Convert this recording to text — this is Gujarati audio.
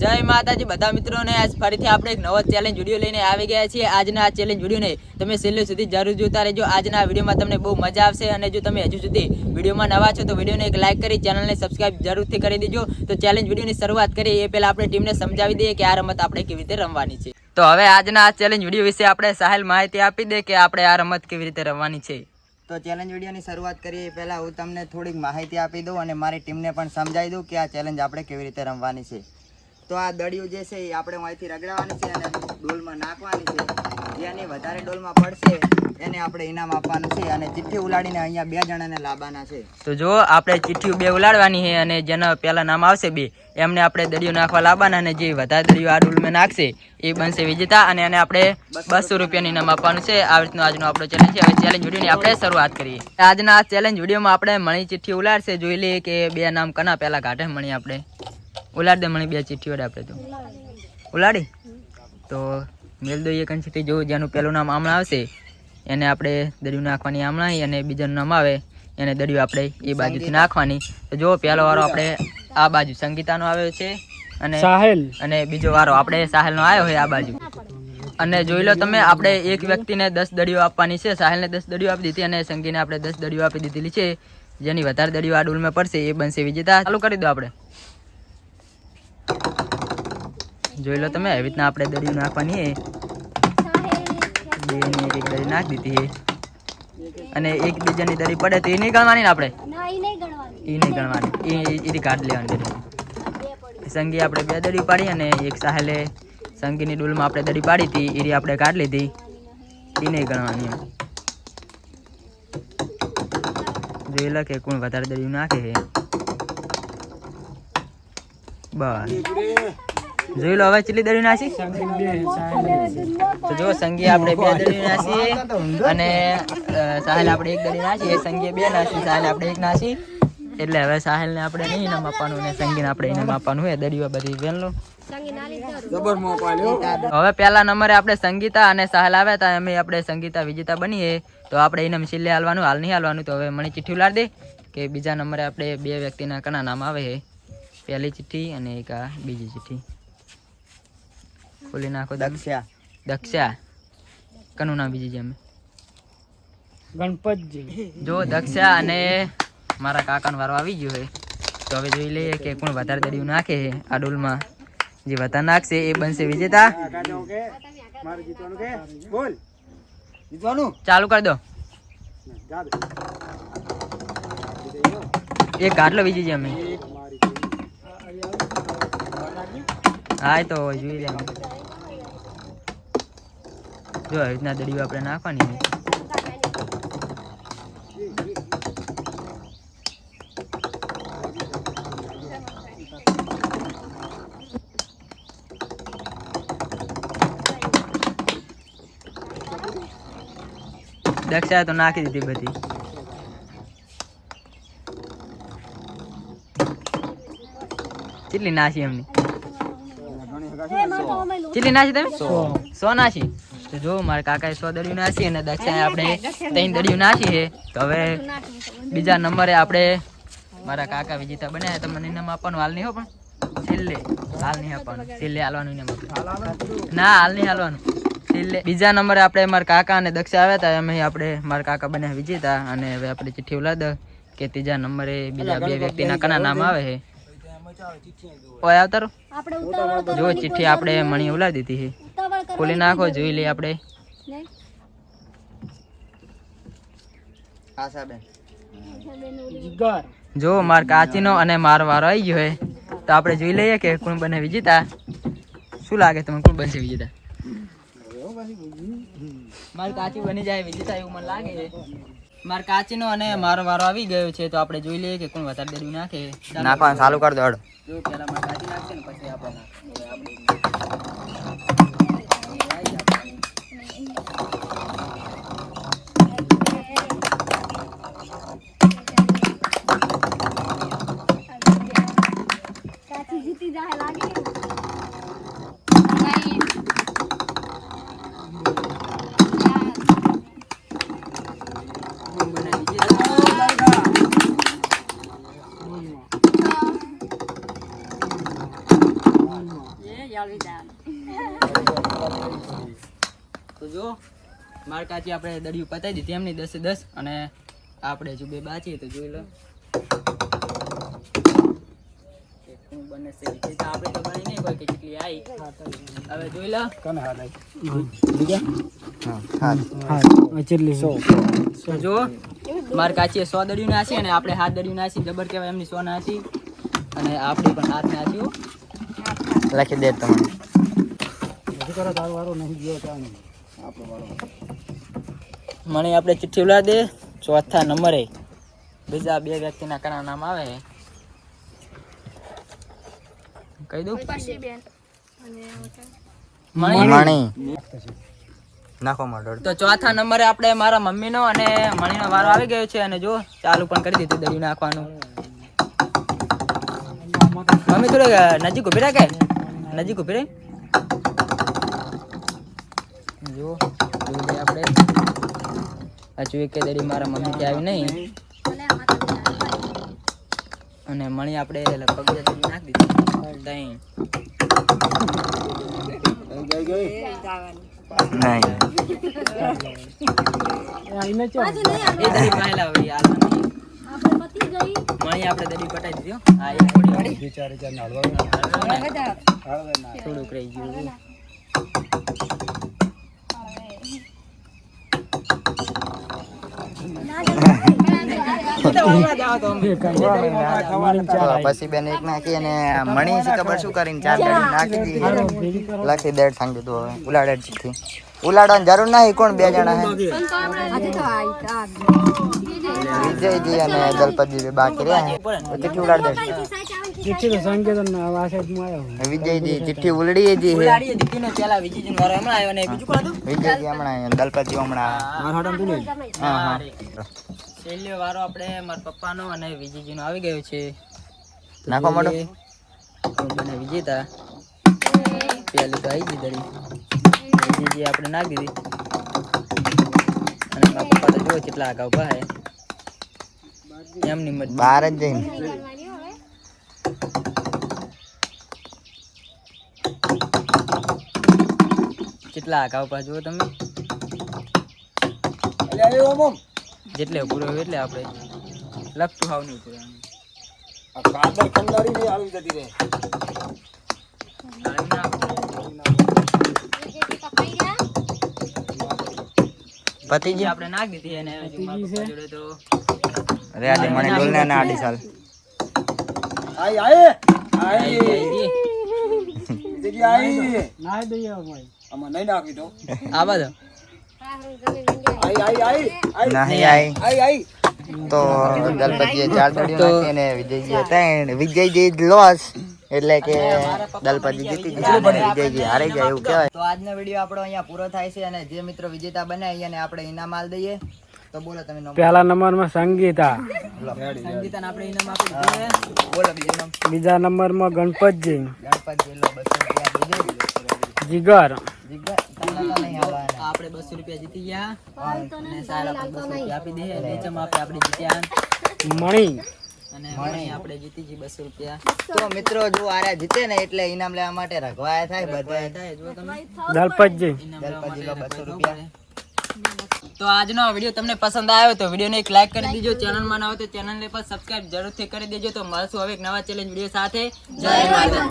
જય માતાજી બધા મિત્રોને આજ ફરીથી આપણે એક નવો ચેલેન્જ વિડીયો લઈને આવી ગયા છીએ। આજના આ ચેલેન્જ વિડીયોને તમે છેલ્લે સુધી જરૂર જોતા રહેજો। આજના વિડીયોમાં તમને બહુ મજા આવશે અને જો તમે હજુ સુધી વિડીયોમાં નવા છો તો વિડીયોને એક લાઈક કરી ચેનલને સબસ્ક્રાઇબ જરૂરથી કરી દેજો। તો ચેલેન્જ વિડીયોની શરૂઆત કરીએ એ પહેલા આપણે ટીમને સમજાવી દઈએ કે આ રમત આપણે કેવી રીતે રમવાની છે। તો હવે આજના આ ચેલેન્જ વિડીયો વિશે આપણે સાહેલ માહિતી આપી દે કે આપણે આ રમત કેવી રીતે રમવાની છે। તો ચેલેન્જ વિડીયોની શરૂઆત કરીએ એ પહેલાં હું તમને થોડીક માહિતી આપી દઉં અને મારી ટીમને પણ સમજાવી દઉં કે આ ચેલેન્જ આપણે કેવી રીતે રમવાની છે। તો આ દળિયું જે છે એ આપણે અહીંથી રગડાવવાની છે અને ડોલમાં નાખવાની છે। જેની વધારે ડોલમાં પડશે એને આપણે ઇનામ આપવાનું છે અને ચિઠ્ઠી ઉલાડીને અહીંયા 2 જણાને લાવવાના છે। તો જો આપણે ચિઠ્ઠી 2 ઉલાડવાની છે અને જેના પહેલા નામ આવશે 2 એમને આપણે દળિયું નાખવા લાવવાના અને જે વધારે દળિયું આ ડોલમાં નાખશે એ બનશે વિજેતા અને એને આપણે 200 રૂપિયાનું ઇનામ આપવાનું છે। આ રીતનો આજનો આપણો ચેલેન્જ છે। હવે ચેલેન્જ વિડીયોની આપણે શરૂઆત કરીએ। આજના આ ચેલેન્જ વિડીયોમાં આપણે મણી ચિઠ્ઠી ઉલાડશે। જોઈ લઈએ કે 2 નામ કના પહેલા કાઢે મણી આપણે ઉલાડ દે મણી 2 ચિઠ્ઠી વડે આપણે તો ઉલાડી તો મેલ દઈએ કન ચિઠ્ઠી જો જેનું પહેલું નામ આમણા આવશે એને આપણે દળિયું નાખવાની આમણા અને બીજાનું નામ આવે એને દળિયું આપણે એ બાજુથી નાખવાની। તો જો પહેલો વારો આપણે આ બાજુ સંગીતાનો આવ્યો છે અને સાહેલ અને બીજો વારો આપણે સાહેલનો આવ્યો હોય આ બાજુ। અને જોઈ લો તમે આપણે એક વ્યક્તિને 10 દળિયો આપવાની છે। સાહેલને 10 દળિયો આપી દીધી અને સંગીને આપણે 10 દળિયો આપી દીધેલી છે। જેની વધારે દળિયો આ ડોલમાં પડશે એ બનશે વિજેતા। ચાલુ કરી દો આપણે જોઈ લો તમે આવી રીતના આપણે દળિયું નાખવાની છે। બેની એક દળી નાખી દીધી અને એક બીજાની દળી પડે તો એ નહીં ગણવાની ને આપણે એ નહીં ગણવાની એ કાઢ લેવાની દળી। સંગી આપણે 2 દળી પાડી અને એક સાહેલે સંગીની ડોલમાં આપણે દળી પાડી હતી એ આપણે કાઢ લીધી એ નહીં ગણવાની એમ। જોઈ લો કે કોણ વધારે દળિયું નાખે છે બસ જોઈ લો હવે કેટલી દળી નાખી તો જો સંગી આપણે 2 દળી નાખી અને સાહેલ આપણે 1 દળી નાખી સંગીએ 2 નાખી સાહેલ આપણે 1 નાખી એટલે હવે સાહેલને આપણે નહીં ઇનામ આપવાનું અને સંગીને આપણે ઇનામ આપવાનું હોય દળીઓ બધી વેન લો। હવે પહેલા નંબરે આપણે સંગીતા અને સાહેલ આવ્યા હતા અમે આપણે સંગીતા વિજેતા બનીએ તો આપણે ઇનામ છેલ્લે હાલવાનું હાલ નહીં હાલવાનું। તો હવે મને ચિઠ્ઠી ઉલાડ દે કે બીજા નંબરે આપણે 2 વ્યક્તિના કના નામ આવે છે પહેલી ચિઠ્ઠી અને એક આ બીજી ચિઠ્ઠી ખોલી નાખો। દક્ષા કનું નામ બીજી છે અમે ગણપતજી જો દક્ષા અને મારા કાકાનો વારો આવી ગયો છે તો હવે જોઈ લઈએ કે કોણ વધારે દળિયું નાખે છે આ ડોલમાં જે વધારે નાખશે એ બનશે વિજેતા। ચાલુ કરી દો એક ગાટલો બીજી છે અમે હા તો જોઈ લે જો આવી રીતના દળિયું આપણે નાખવાની દક્ષા તો નાખી દીધી બધી કેટલી નાશી એમની કેટલી નાશી તમે 100 નાશી। તો જો મારા કાકાએ 100 દળિયું નાશી અને દક્ષાએ આપણે 3 દળિયું નાશી છે। તો હવે બીજા નંબરે આપણે મારા કાકા વિજેતા બન્યા તો મને ઇનામ આપવાનું હાલ નહીં હો પણ છેલ્લે હાલ નહીં આપવાનું છેલ્લે હાલવાનું ઇનામ ના હાલ નહીં હાલવાનું છેલ્લે। બીજા નંબરે આપણે મારા કાકા અને દક્ષા આવ્યા હતા અમે આપણે મારા કાકા બન્યા વિજેતા અને હવે આપણે ચિઠ્ઠી ઉલાદ કે ત્રીજા નંબરે બીજા 2 વ્યક્તિના કના નામ આવે છે ઓય આવતારો જો ચિઠ્ઠી આપણે મણી ઉલાડી દીધી છે ખોલી નાખો જોઈ લઈએ આપણે જો માર કાચીનો અને મારો વારો આવી ગયો હોય તો આપણે જોઈ લઈએ કે કોણ બને વિજેતા। શું લાગે તમને કોણ બનશે વિજેતા? માર કાચી બની જાય વિજેતા એવું મને લાગે છે। માર કાચીનો અને મારો વારો આવી ગયો છે તો આપણે જોઈ લઈએ કે કોણ વધારે દળિયું નાખે નાખવાનું ચાલુ કરી દો જો પહેલા માર કાચી નાખશે ને પછી આપણે જીતી જાય લાગે તો જો માર કાચી આપણે દડિયું પતાવી દીધી એમની 10 અને આપણે હજુ 2 બાકી તો જોઈ લો કે શું બને છે એ તો આપણે તો બની નહીં કોઈ કે કેટલી આવી હવે જોઈ લો કને હાલ આવી તો જો માર કાચીએ 100 દડિયું નાસી અને આપણે 7 દડિયું નાસી જબર કહેવાય એમની 100 નાસી અને આપણે પણ 7 નાસ્યું લખી દે તમને કરો તારો વારો નહીં ગયો કાંઈ આપણો વારો મને આપણે ચિઠ્ઠી ઉલા દે ચોથા નંબરે બીજા 2 વ્યક્તિના કણા નામ આવે કહી દઉં મણી નાખો મોડો તો ચોથા નંબરે આપણે મારા મમ્મીનો અને મણીનો વારો આવી ગયો છે અને જો ચાલુ પણ કરી દીધું દડિયું નાખવાનું મમ્મી થોડું નજીક ઉભી રાખે નજીક ઉભી રહે જો આપણે હજુ એક દડી મારા મમ્મી થી આવી નહીં અને મણી આપણે લગભગ દડી નાખી દીધી મણી આપણે દડી પટાઈ દીધી હા એક થોડી વાળી થોડુંક રહી ગયું પછી બેન એક નાખી અને મણી છે ખબર શું કરીને 4 દડી નાખી દીધી લખી દેડ સાંગી તો હવે ઉલાડે ચીઠી ઉલાડવાની જરૂર નહીં કોણ 2 જણા હે વિજયજી અને દલપતજી બાકી રહ્યા ચીઠી ઉલાડ દે ચિઠ્ઠી તો સંકેતન વાસેટમાં આવ્યો વિજયજી ચીઠ્ઠી ઉલડી જી ઉલાડી દીધી ને પેલા વિજયજી નો વારો હમણાં આવ્યો ને બીજું કોણ હતું વિજયજી હમણાં દલપતજી હમણાં હા હા છેલ્લો વારો આપણે મારા પપ્પાનો અને વિજયજીનો આવી ગયો છે નાખો મોડો બને વિજેતા પેલી તો આવી ગઈ દડી વિજયજી આપણે નાખી દીધી અને મારા પપ્પા તો જો કેટલા આગા ઉભા હે એમની મત બહાર જ જઈને કેટલા આગા ઉભા જુઓ તમે જેટલે પૂરો એટલે આપણે લખતું હાવ નહીં પૂરો આ કાદર કંડારી ની આવી જતી રે પતિજી આપણે નાખી દીધી અને જોડે તો અરે આડી મને ડોલને ના આડી સાલ આઈ આઈ આઈ ના દઈએ ભાઈ આમાં નહીં નાખી તો આવા દો આઈ તો દલપતિએ 4 દડીઓ નાખી અને વિજયજીએ 3 વિજયજી લોસ એટલે કે દલપતિ જીતી ગયા વિજયજી હારી ગયા એવું કહેવાય તો આજનો વિડિયો આપણો અહીંયા પૂરો થાય છે અને જે મિત્રો વિજેતા બને એને આપણે ઇનામ આલ દઈએ તો બોલો તમે નામ પહેલા નંબરમાં સંગીતા સંગીતાને આપણે ઇનામ આપી દીધું બોલો બીજું નામ બીજા નંબરમાં ગણપતજી લો 200 રૂપિયા જીગર આપણે 200 રૂપિયા જીતી ગયા અને સારા 200 રૂપિયા આપી દે વેચમાં આપણે જીત્યા મણી અને મણી આપણે જીતી જી 200 રૂપિયા તો મિત્રો જો આરે જીતે ને એટલે ઇનામ લેવા માટે રઘવાયા થાય બધા થાય જો તમે દલપતજી દલપતજી લો 200 રૂપિયા તો આજનો વિડિયો તમને પસંદ આવ્યો તો વિડિયોને એક લાઈક કરી દેજો ચેનલમાં ન હોય તો ચેનલને પણ સબસ્ક્રાઇબ જરૂરથી કરી દેજો તો મળશું હવે એક નવા ચેલેન્જ વિડિયો સાથે જય માતા